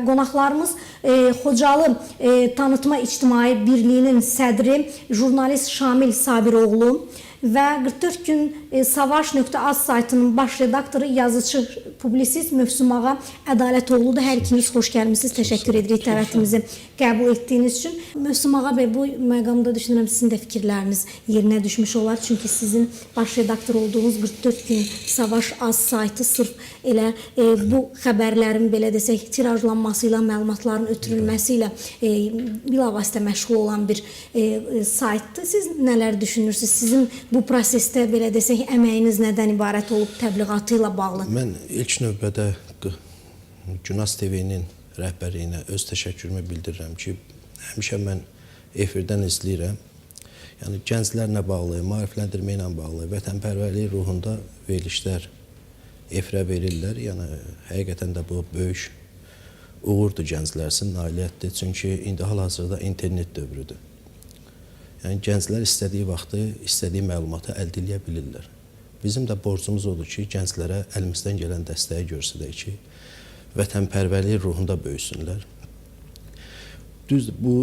qonaqlarımız Xocalı Tanıtma İctimai Birliyinin sədri jurnalist Şamil Sabiroğlu və 44 gün savaş.az saytının baş redaktoru, yazıcı, publisist Mövsüm Ağa Ədalətoğludur. Hər ikiniz xoş gəlmişsiniz. Təşəkkür edirik dəvətimizi qəbul etdiyiniz üçün. Mövsüm Ağa bəy, bu məqamda düşünürəm sizin də fikirləriniz yerinə düşmüş olar. Çünki sizin baş redaktor olduğunuz 44 gün savaş.az saytı sırf elə bu xəbərlərin belə desək tirajlanması ilə, məlumatların ötürülməsi ilə bilavasitə məşğul olan bir saytdır. Siz nələr düşünürsünüz? Sizin bu prosesdə belə desək əməyiniz nədən ibarət olub, təbliğatı ilə bağlı? Mən ilk növbədə Günaz TV-nin rəhbərliyinə öz təşəkkürümü bildirirəm ki, həmişə mən efirdən izləyirəm. Yəni gənclərlə bağlı, maarifləndirmə ilə bağlı, vətənpərvərlik ruhunda verilişlər efirə verirlər. Yəni həqiqətən də bu böyük uğurdur gənclər üçün, nailiyyətdir. Çünki indi hal-hazırda internet dövrüdür. Yəni gənclər istədiyi vaxtı, istədiyi məlumatı əldə edə bilirlər. Bizim də borcumuz odur ki, gənclərə əlimizdən gələn dəstəyi göstərək ki, vətənpərvərlik ruhunda böyüsünlər. Düzdür, bu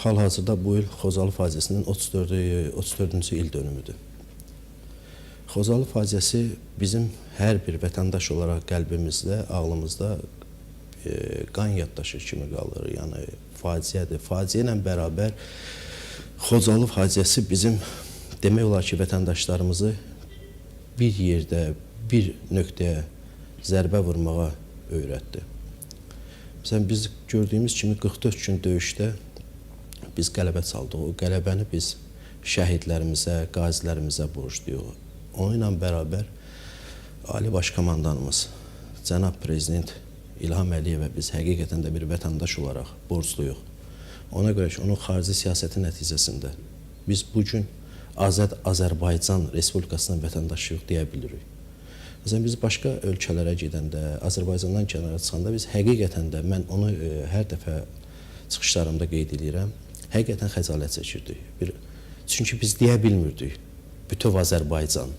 hal-hazırda bu il Xocalı faciəsinin 34-cü il dönümüdür. Xocalı faciəsi bizim hər bir vətəndaş olaraq qəlbimizdə, ağlımızda qan yaddaşı kimi qalır. Yəni faciədir. Faciə ilə bərabər Xocalı faciəsi bizim demək olar ki, vətəndaşlarımızı bir yerdə, bir nöqtəyə zərbə vurmağa öyrətdi. Məsələn, biz gördüyümüz kimi 44 gün döyüşdə biz qələbə çaldıq. O qələbəni biz şəhidlərimizə, qazilərimizə borcluyuq. Onun ilə bərabər Ali Baş Komandanımız, cənab Prezident İlham Əliyevə biz həqiqətən də bir vətəndaş olaraq borcluyuq. Ona görə ki, onun xarici siyasəti nəticəsində biz bugün Azad Azərbaycan Respublikasının vətəndaşıyıq deyə bilirik. Məsələn, biz başqa ölkələrə gedəndə, Azərbaycandan kənara çıxanda biz həqiqətən də, mən onu hər dəfə çıxışlarımda qeyd edirəm, həqiqətən xəcalət çəkirdik. Çünki biz deyə bilmirdik, bütöv Azərbaycan.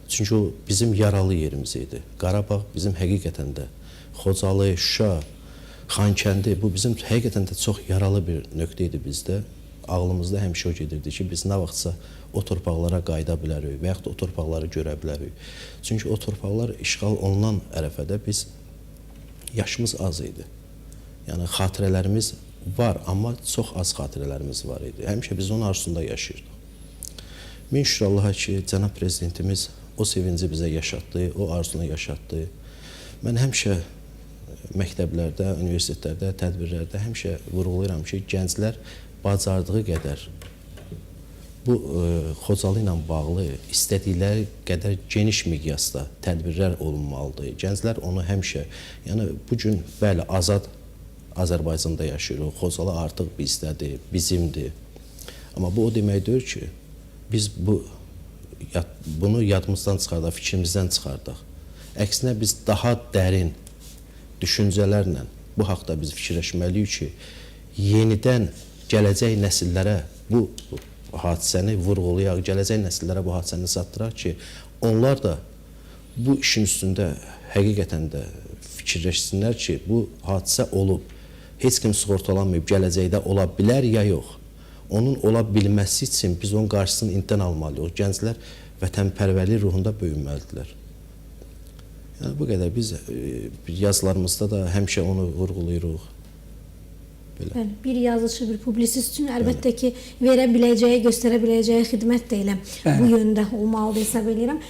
Çünki o bizim yaralı yerimiz idi. Qarabağ bizim həqiqətən də, Xocalı, Şuşa, Xankəndi, bu bizim həqiqətən də çox yaralı bir nöqtə idi bizdə. Ağlımızda həmişə o gedirdi ki, biz nə vaxtsa o torpaqlara qayıda bilərik və yaxud da o torpaqları görə bilərik. Çünki o torpaqlar işğal olunan ərəfədə biz yaşımız az idi. Yəni xatirələrimiz var, amma çox az xatirələrimiz var idi. Həmişə biz onun arzusunda yaşayırdıq. Min şükür Allaha ki, cənab prezidentimiz o sevinci bizə yaşatdı, o arzunu yaşatdı. Mən həmişə məktəblərdə, universitetlərdə, tədbirlərdə həmişə vurğulayıram ki, gənclər bacardığı qədər bu Xocalı ilə bağlı istədikləri qədər geniş miqyasda tədbirlər olunmalıdır. Gənclər onu həmişə, yəni bugün bəli, azad Azərbaycanda yaşayırıq, Xocalı artıq bizdədir, bizimdir. Amma bu o demək deyil ki, biz bunu yadımızdan çıxardaq, fikrimizdən çıxardaq. Əksinə biz daha dərin düşüncələrlə bu haqda biz fikirləşməliyik ki, yenidən gələcək nəsillərə bu hadisəni vurğulayaq, gələcək nəsillərə bu hadisəni çatdıraq ki, onlar da bu işin üstündə həqiqətən də fikirləşsinlər ki, bu hadisə olub, heç kim sığortalanmayıb, gələcəkdə ola bilər ya yox. Onun ola bilməsi üçün biz onun qarşısını indidən almalıyıq. Gənclər vətənpərvərlik ruhunda böyünməlidirlər. Yəni, bu qədər. Biz yazılarımızda da həmişə onu vurğulayırıq. Bəli, bir yazıcı, bir publisist üçün əlbəttə ki, verə biləcəyi, göstərə biləcəyi xidmət də elə bu yöndə olmalıdır hesab edirəm.